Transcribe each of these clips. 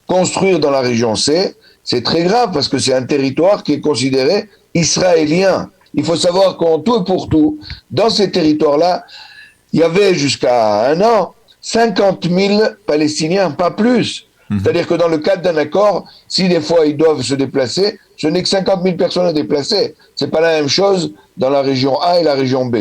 construire dans la région C, c'est très grave parce que c'est un territoire qui est considéré israélien. Il faut savoir qu'en tout et pour tout, dans ces territoires-là, il y avait jusqu'à un an 50 000 Palestiniens, pas plus. C'est-à-dire que dans le cadre d'un accord, si des fois ils doivent se déplacer, ce n'est que 50 000 personnes à déplacer. C'est pas la même chose dans la région A et la région B.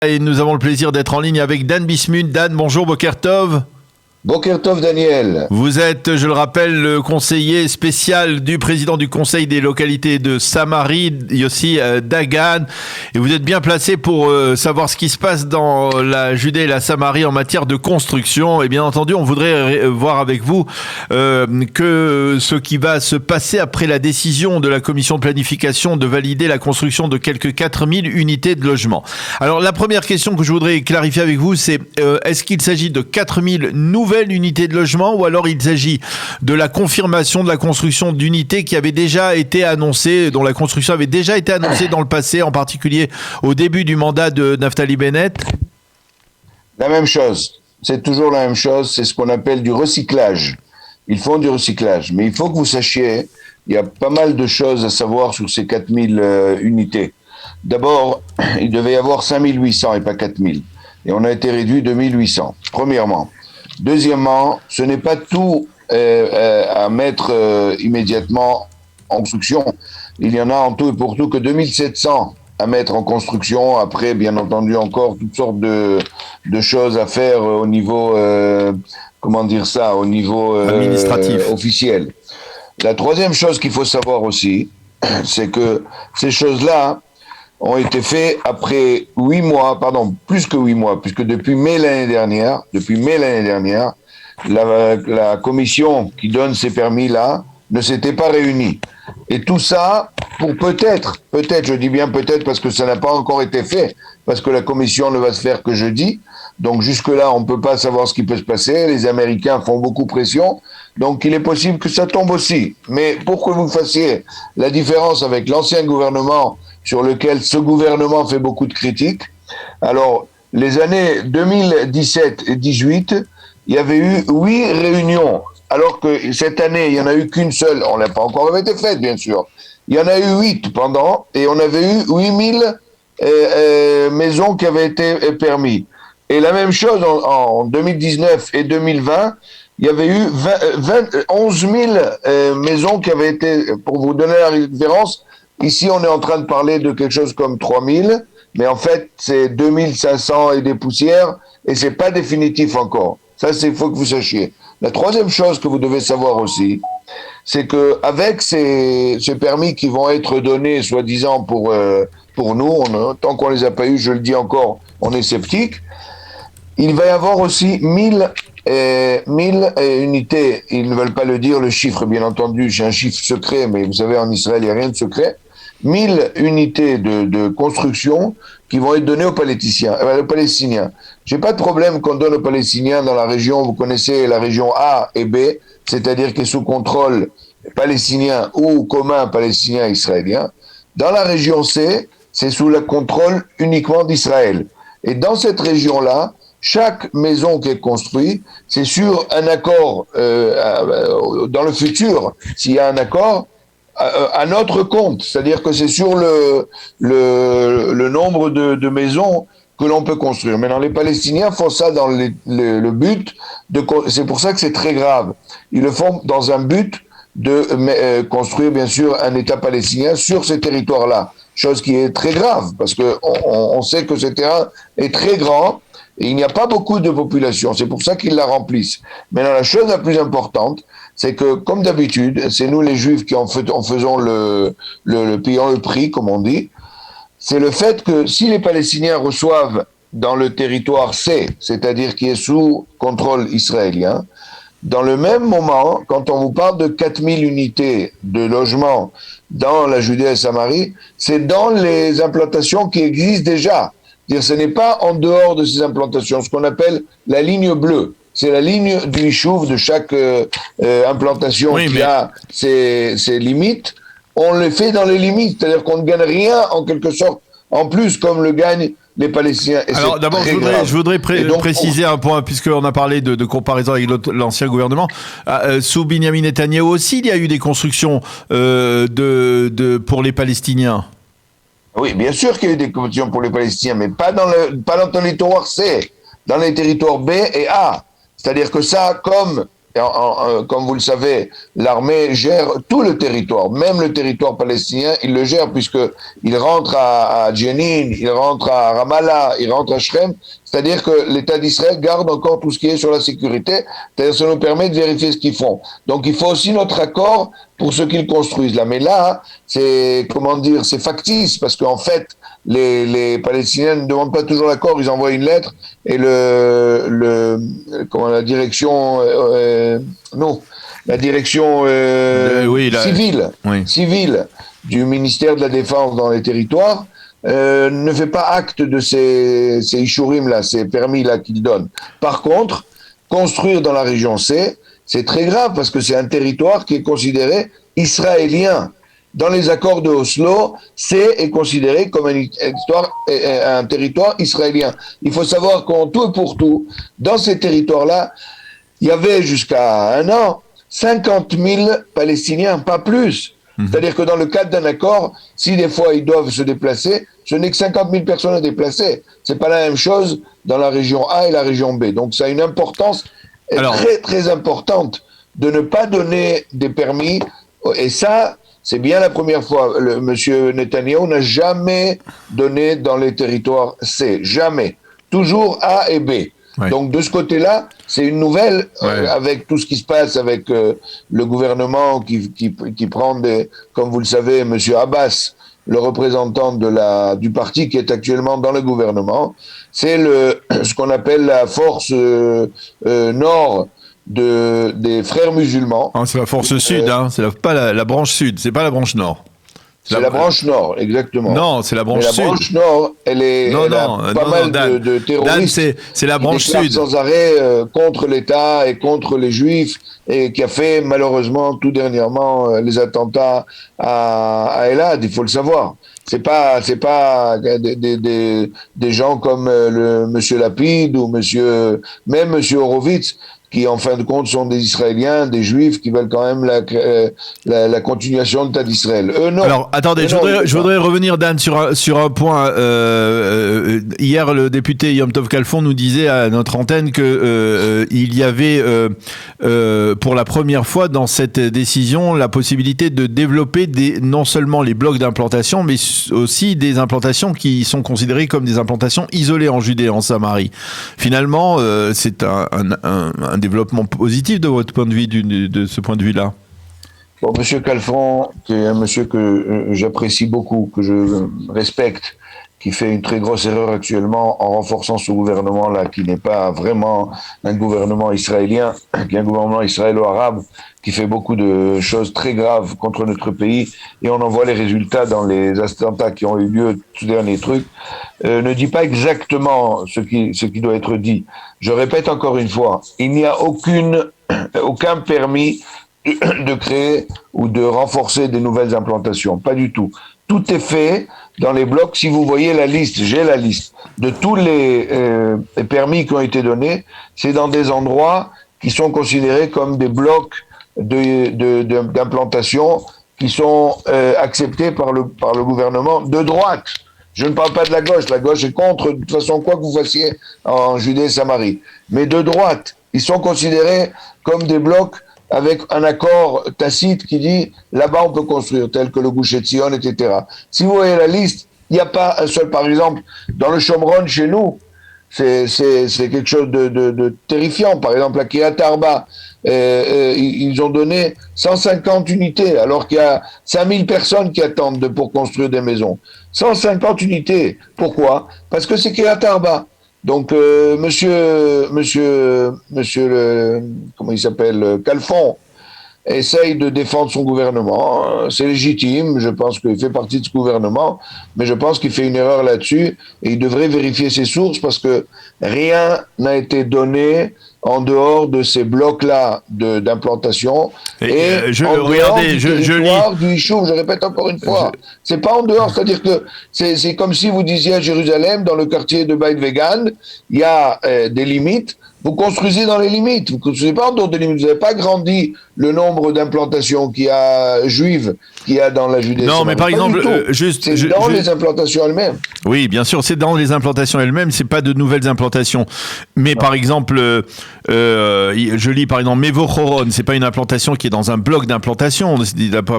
Et nous avons le plaisir d'être en ligne avec Dan Bismuth. Dan, bonjour, Boker Tov. Boker Tov, Daniel. Vous êtes, je le rappelle, le conseiller spécial du président du conseil des localités de Samarie, Yossi Dagan. Et vous êtes bien placé pour savoir ce qui se passe dans la Judée et la Samarie en matière de construction. Et bien entendu, on voudrait voir avec vous que ce qui va se passer après la décision de la commission de planification de valider la construction de quelques 4000 unités de logement. Alors, la première question que je voudrais clarifier avec vous, c'est est-ce qu'il s'agit de 4000 nouvelles unités de logement ou alors il s'agit de la confirmation de la construction d'unités qui avaient déjà été annoncées, dont la construction avait déjà été annoncée dans le passé, en particulier au début du mandat de Naftali Bennett? La même chose. C'est toujours la même chose. C'est ce qu'on appelle du recyclage. Ils font du recyclage. Mais il faut que vous sachiez, il y a pas mal de choses à savoir sur ces 4000 unités. D'abord, il devait y avoir 5800 et pas 4000. Et on a été réduit de 1800. Premièrement. Deuxièmement, ce n'est pas tout à mettre immédiatement en construction. Il y en a en tout et pour tout que 2700 à mettre en construction. Après, bien entendu, encore toutes sortes de choses à faire au niveau, au niveau administratif, officiel. La troisième chose qu'il faut savoir aussi, c'est que ces choses-là ont été faits après 8 mois, plus que 8 mois, puisque depuis mai l'année dernière, la commission qui donne ces permis-là ne s'était pas réunie. Et tout ça, pour peut-être, je dis bien peut-être parce que ça n'a pas encore été fait, parce que la commission ne va se faire que jeudi, donc jusque-là, on ne peut pas savoir ce qui peut se passer, les Américains font beaucoup pression, donc il est possible que ça tombe aussi. Mais pour que vous fassiez la différence avec l'ancien gouvernement, sur lequel ce gouvernement fait beaucoup de critiques. Alors, les années 2017 et 2018, il y avait eu 8 réunions, alors que cette année, il n'y en a eu qu'une seule. On n'a pas encore été faite, bien sûr. Il y en a eu 8 pendant, et on avait eu 8000 maisons qui avaient été permises. Et la même chose en 2019 et 2020, il y avait eu 11 000 maisons qui avaient été, pour vous donner la référence, ici, on est en train de parler de quelque chose comme 3000, mais en fait, c'est 2500 et des poussières, et c'est pas définitif encore. Ça, il faut que vous sachiez. La troisième chose que vous devez savoir aussi, c'est que avec ces permis qui vont être donnés, soi-disant pour nous, tant qu'on les a pas eu, je le dis encore, on est sceptique. Il va y avoir aussi 1000 unités. Ils ne veulent pas le dire, le chiffre, bien entendu, j'ai un chiffre secret, mais vous savez, en Israël, il n'y a rien de secret. 1000 unités de construction qui vont être données aux Palestiniens. J'ai pas de problème qu'on donne aux Palestiniens dans la région, vous connaissez la région A et B, c'est-à-dire qui est sous contrôle palestinien ou commun palestinien-israélien. Dans la région C, c'est sous le contrôle uniquement d'Israël. Et dans cette région-là, chaque maison qui est construite, c'est sur un accord dans le futur, s'il y a un accord, à notre compte, c'est-à-dire que c'est sur le nombre de maisons que l'on peut construire. Maintenant, les Palestiniens font ça dans le but c'est pour ça que c'est très grave. Ils le font dans un but de construire, bien sûr, un État palestinien sur ces territoires-là. Chose qui est très grave, parce que on sait que ce terrain est très grand et il n'y a pas beaucoup de population. C'est pour ça qu'ils la remplissent. Maintenant, la chose la plus importante, c'est que, comme d'habitude, c'est nous les Juifs qui en faisons payons le prix, comme on dit, c'est le fait que si les Palestiniens reçoivent dans le territoire C, c'est-à-dire qui est sous contrôle israélien, dans le même moment, quand on vous parle de 4000 unités de logement dans la Judée et Samarie, c'est dans les implantations qui existent déjà. C'est-à-dire, ce n'est pas en dehors de ces implantations, ce qu'on appelle la ligne bleue. C'est la ligne du Yishuv de chaque implantation qui a ses limites. On le fait dans les limites, c'est-à-dire qu'on ne gagne rien en quelque sorte en plus, comme le gagnent les Palestiniens. Et alors d'abord, je voudrais préciser un point, puisqu'on a parlé de comparaison avec l'ancien gouvernement. Sous Binyamin Netanyahou aussi, il y a eu des constructions pour les Palestiniens. Oui, bien sûr qu'il y a eu des constructions pour les Palestiniens, mais pas dans le territoire C, dans les territoires B et A. C'est-à-dire que ça, comme vous le savez, l'armée gère tout le territoire, même le territoire palestinien, il le gère puisqu'il rentre à Jenin, il rentre à Ramallah, il rentre à Shrem. C'est-à-dire que l'État d'Israël garde encore tout ce qui est sur la sécurité. C'est-à-dire que ça nous permet de vérifier ce qu'ils font. Donc il faut aussi notre accord pour ce qu'ils construisent là. Mais là, c'est factice parce qu'en fait, les Palestiniens ne demandent pas toujours l'accord, ils envoient une lettre et la direction civile du ministère de la Défense dans les territoires ne fait pas acte de ces ishurim là, ces permis là qu'ils donnent. Par contre, construire dans la région C, c'est très grave parce que c'est un territoire qui est considéré israélien. Dans les accords de Oslo, C est considéré comme un territoire israélien. Il faut savoir qu'en tout et pour tout, dans ces territoires-là, il y avait jusqu'à un an 50 000 Palestiniens, pas plus. C'est-à-dire que dans le cadre d'un accord, si des fois ils doivent se déplacer, ce n'est que 50 000 personnes à déplacer. C'est pas la même chose dans la région A et la région B. Donc ça a une importance très très importante de ne pas donner des permis. Et ça, c'est bien la première fois. Monsieur Netanyahou n'a jamais donné dans les territoires C. Jamais. Toujours A et B. Ouais. Donc de ce côté-là, c'est une nouvelle avec tout ce qui se passe avec le gouvernement qui prend comme vous le savez, Monsieur Abbas, le représentant du parti qui est actuellement dans le gouvernement, c'est ce qu'on appelle la force nord des frères musulmans. Ah, c'est la force sud, pas la branche sud, c'est pas la branche nord. C'est la branche nord, exactement. Non, c'est la branche sud. La branche nord, elle a pas mal de terroristes. Dan, c'est la branche sud. Sans arrêt contre l'État et contre les Juifs, et qui a fait malheureusement tout dernièrement les attentats à Elad. Il faut le savoir. C'est pas des gens comme monsieur Lapid ou même monsieur Horowitz, qui en fin de compte sont des Israéliens, des Juifs qui veulent quand même la continuation de l'État d'Israël. Eux, non. Alors, attendez, je voudrais revenir, Dan, sur un point. Hier, le député Yom Tov Kalfon nous disait à notre antenne que il y avait, pour la première fois dans cette décision, la possibilité de développer non seulement les blocs d'implantation, mais aussi des implantations qui sont considérées comme des implantations isolées en Judée, en Samarie. Finalement, c'est un développement positif de votre point de vue, de ce point de vue-là? Bon, Monsieur Kalfon, qui est un monsieur que j'apprécie beaucoup, que je respecte, qui fait une très grosse erreur actuellement en renforçant ce gouvernement-là, qui n'est pas vraiment un gouvernement israélien, qui est un gouvernement israélo-arabe, qui fait beaucoup de choses très graves contre notre pays, et on en voit les résultats dans les attentats qui ont eu lieu, tous les derniers trucs, ne dit pas exactement ce qui doit être dit. Je répète encore une fois, il n'y a aucun permis de créer ou de renforcer des nouvelles implantations, pas du tout. Tout est fait dans les blocs. Si vous voyez la liste, j'ai la liste de tous les permis qui ont été donnés, c'est dans des endroits qui sont considérés comme des blocs d'implantation qui sont acceptés par le gouvernement de droite. Je ne parle pas de la gauche. La gauche est contre, de toute façon, quoi que vous fassiez en Judée et Samarie. Mais de droite, ils sont considérés comme des blocs avec un accord tacite qui dit là-bas on peut construire, tel que le Gush Etzion, etc. Si vous voyez la liste, il n'y a pas un seul, par exemple, dans le Shomron chez nous, c'est quelque chose de terrifiant. Par exemple, à Kiryat Arba, ils ont donné 150 unités, alors qu'il y a 5000 personnes qui attendent pour construire des maisons. 150 unités. Pourquoi? Parce que c'est Kiryat Arba. Donc, monsieur, comment il s'appelle, Kalfon, essaye de défendre son gouvernement. C'est légitime, je pense qu'il fait partie de ce gouvernement, mais je pense qu'il fait une erreur là-dessus et il devrait vérifier ses sources parce que rien n'a été donné en dehors de ces blocs-là d'implantation et en dehors du territoire du Yishuv, je répète encore une fois. C'est pas en dehors, c'est-à-dire que c'est comme si vous disiez à Jérusalem, dans le quartier de Beit Vegan, il y a des limites. Vous construisez dans les limites, vous ne construisez pas en dehors des limites. Vous n'avez pas grandi le nombre d'implantations juives qu'il y a dans la Judée. Non, mais par exemple, c'est dans les implantations elles-mêmes. Oui, bien sûr, c'est dans les implantations elles-mêmes, c'est pas de nouvelles implantations. Mais par exemple, je lis par exemple Mevo Choron, c'est pas une implantation qui est dans un bloc d'implantation,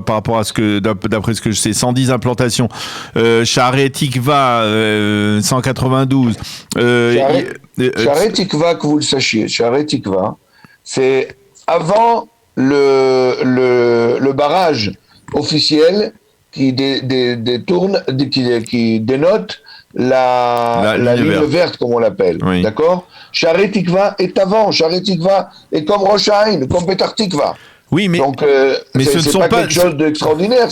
par rapport à d'après ce que je sais, 110 implantations. Sha'arei Tikva, 192. Sha'arei Tikva, que vous le sachiez, Sha'arei Tikva, c'est avant le barrage officiel qui dénote la ligne verte, comme on l'appelle. Oui. D'accord? Sha'arei Tikva est avant. Sha'arei Tikva est comme Rosh Haïn, comme Petar Tikva. Oui, mais, donc, mais ce ne sont pas quelque chose d'extraordinaire.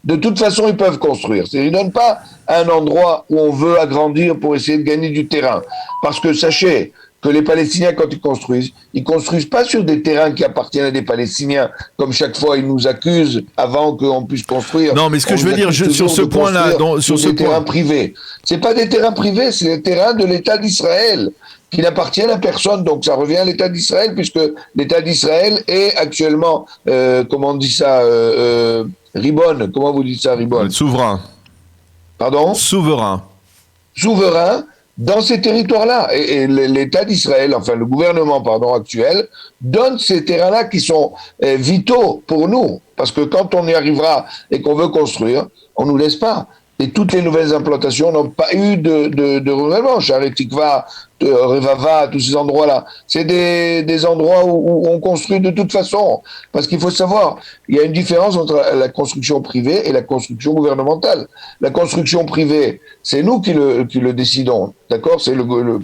De toute façon, ils peuvent construire. Ils ne donnent pas un endroit où on veut agrandir pour essayer de gagner du terrain. Parce que sachez que les Palestiniens, quand ils construisent pas sur des terrains qui appartiennent à des Palestiniens, comme chaque fois ils nous accusent avant qu'on puisse construire. Non, mais ce que je veux dire sur ce point-là, sur des terrains privés, c'est pas des terrains privés, c'est des terrains de l'État d'Israël qui n'appartiennent à personne. Donc ça revient à l'État d'Israël, puisque l'État d'Israël est actuellement, comment on dit ça, Ribon. Comment vous dites ça, Ribon? Souverain. Pardon? Souverain dans ces territoires-là. Et l'État d'Israël, enfin le gouvernement actuel, donne ces terrains-là qui sont vitaux pour nous. Parce que quand on y arrivera et qu'on veut construire, on ne nous laisse pas. Et toutes les nouvelles implantations n'ont pas eu de renouvellement. Sha'arei Tikva, Revava, tous ces endroits-là. C'est des endroits où on construit de toute façon. Parce qu'il faut savoir, il y a une différence entre la construction privée et la construction gouvernementale. La construction privée, c'est nous qui le décidons. D'accord? C'est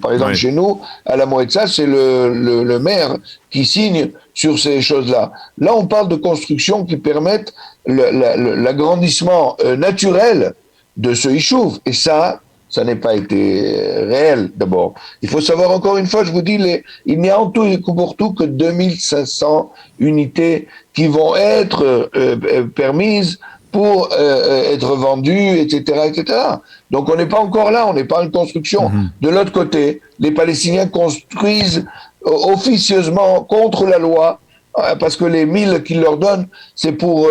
par exemple, chez nous, à la Moëtsa, c'est le maire qui signe sur ces choses-là. Là, on parle de construction qui permettent l'agrandissement naturel de ce Yishuv. Et ça n'est pas été réel, d'abord. Il faut savoir, encore une fois, je vous dis, il n'y a en tout et pour tout que 2500 unités qui vont être permises pour être vendues, etc., etc. Donc on n'est pas encore là, on n'est pas en construction. Mm-hmm. De l'autre côté, les Palestiniens construisent officieusement contre la loi, parce que les 1000 qu'ils leur donnent, c'est pour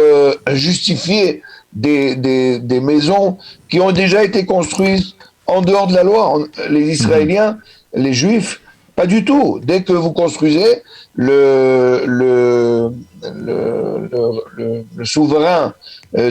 justifier des maisons qui ont déjà été construites en dehors de la loi. Les Israéliens, les Juifs, pas du tout. Dès que vous construisez, le souverain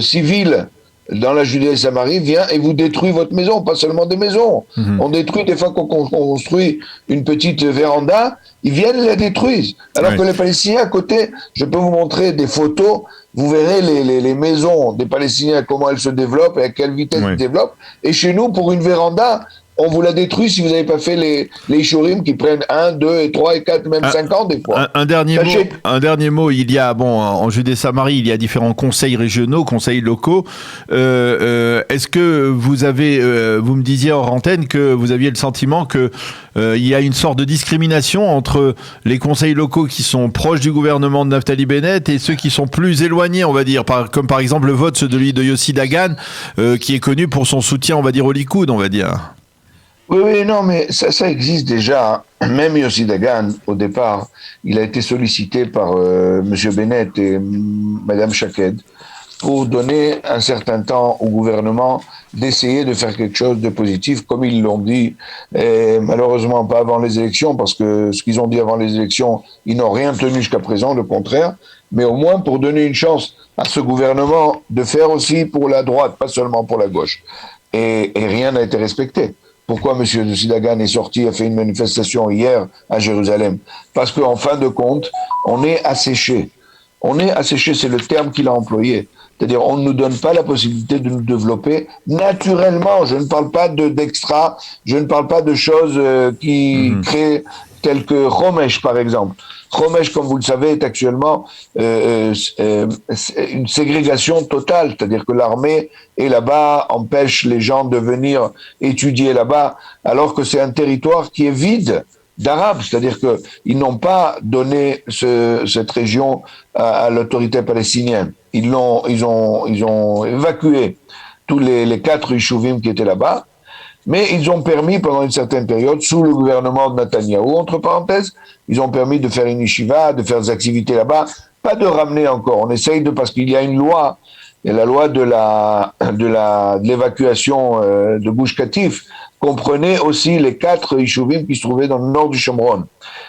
civil dans la Judée et Samarie vient et vous détruit votre maison, pas seulement des maisons. On détruit, des fois qu'on construit une petite véranda, ils viennent et la détruisent. Alors que les Palestiniens à côté, je peux vous montrer des photos, vous verrez les maisons des Palestiniens, comment elles se développent et à quelle vitesse elles se développent. Et chez nous, pour une véranda, on vous la détruit si vous n'avez pas fait les Ishurim qui prennent 1, 2, et 3, et 4, même 5 ans des fois. Un dernier mot, il y a, en Judée-Samarie, il y a différents conseils régionaux, conseils locaux. Est-ce que vous me disiez hors antenne que vous aviez le sentiment que il y a une sorte de discrimination entre les conseils locaux qui sont proches du gouvernement de Naftali Bennett et ceux qui sont plus éloignés, on va dire, comme par exemple le vote celui de Yossi Dagan, qui est connu pour son soutien, on va dire, au Likoud, on va dire. Oui, non, mais ça existe déjà. Même Yossi Dagan, au départ, il a été sollicité par M. Bennett et Mme Shaked pour donner un certain temps au gouvernement d'essayer de faire quelque chose de positif, comme ils l'ont dit, et malheureusement pas avant les élections, parce que ce qu'ils ont dit avant les élections, ils n'ont rien tenu jusqu'à présent, le contraire, mais au moins pour donner une chance à ce gouvernement de faire aussi pour la droite, pas seulement pour la gauche. Et rien n'a été respecté. Pourquoi M. Yossi Dagan est sorti, a fait une manifestation hier à Jérusalem? Parce qu'en fin de compte, on est asséché. On est asséché, c'est le terme qu'il a employé. C'est-à-dire, on ne nous donne pas la possibilité de nous développer naturellement. Je ne parle pas d'extra, je ne parle pas de choses qui tels que Homesh, par exemple. Homesh, comme vous le savez, est actuellement une ségrégation totale, c'est-à-dire que l'armée est là-bas, empêche les gens de venir étudier là-bas, alors que c'est un territoire qui est vide d'Arabes, c'est-à-dire qu'ils n'ont pas donné cette région à l'autorité palestinienne. Ils ont évacué tous les 4 Yishuvim qui étaient là-bas, mais ils ont permis pendant une certaine période, sous le gouvernement de Netanyahou, entre parenthèses, ils ont permis de faire une yeshiva, de faire des activités là-bas, pas de ramener encore. On essaye parce qu'il y a une loi, et la loi de l'évacuation de Gush Katif comprenait aussi les 4 Yishuvim qui se trouvaient dans le nord du Shomron.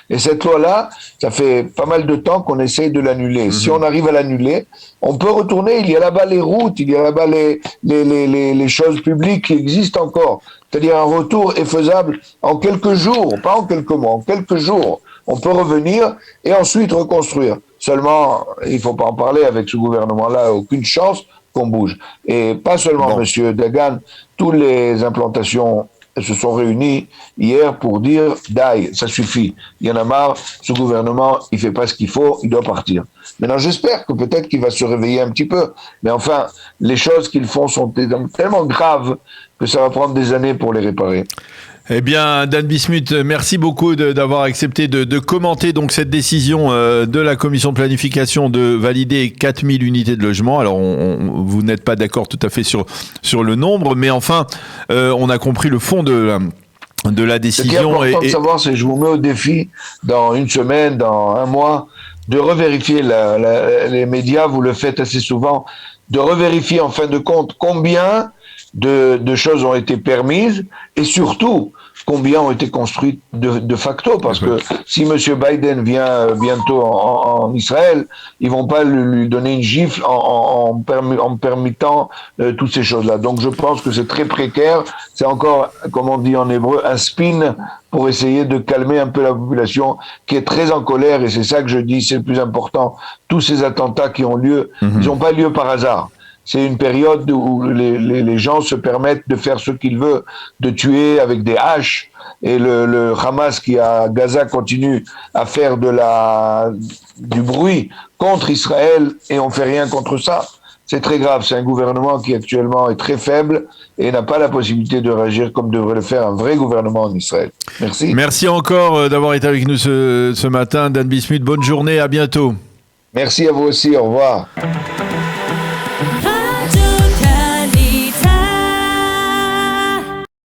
Et cette loi-là, ça fait pas mal de temps qu'on essaye de l'annuler. Si on arrive à l'annuler, on peut retourner. Il y a là-bas les routes, il y a là-bas les choses publiques qui existent encore. C'est-à-dire un retour est faisable en quelques jours, pas en quelques mois, en quelques jours. On peut revenir et ensuite reconstruire. Seulement, il ne faut pas en parler avec ce gouvernement-là, aucune chance qu'on bouge. Et pas seulement Monsieur Dagan, toutes les implantations se sont réunies hier pour dire « Daï, ça suffit, il y en a marre, ce gouvernement, il ne fait pas ce qu'il faut, il doit partir ». Maintenant, j'espère que peut-être qu'il va se réveiller un petit peu. Mais enfin, les choses qu'ils font sont tellement graves que ça va prendre des années pour les réparer. Eh bien, Dan Bismuth, merci beaucoup d'avoir accepté de commenter donc cette décision de la commission de planification de valider 4000 unités de logement. Alors, vous n'êtes pas d'accord tout à fait sur le nombre, mais enfin, on a compris le fond de la décision. Ce qui est important de savoir, c'est que je vous mets au défi dans une semaine, dans un mois, de revérifier, les médias, vous le faites assez souvent, de revérifier en fin de compte combien de choses ont été permises et surtout combien ont été construites de facto, parce que si M. Biden vient bientôt en Israël, ils vont pas lui donner une gifle en permettant toutes ces choses-là. Donc je pense que c'est très précaire, c'est encore, comme on dit en hébreu, un spin pour essayer de calmer un peu la population qui est très en colère, et c'est ça que je dis, c'est le plus important. Tous ces attentats qui ont lieu, ils n'ont pas lieu par hasard. C'est une période où les gens se permettent de faire ce qu'ils veulent, de tuer avec des haches, et le Hamas qui à Gaza continue à faire du bruit contre Israël, et on fait rien contre ça. C'est très grave, c'est un gouvernement qui actuellement est très faible et n'a pas la possibilité de réagir comme devrait le faire un vrai gouvernement en Israël. Merci. Merci encore d'avoir été avec nous ce matin, Dan Bismuth. Bonne journée, à bientôt. Merci à vous aussi, au revoir.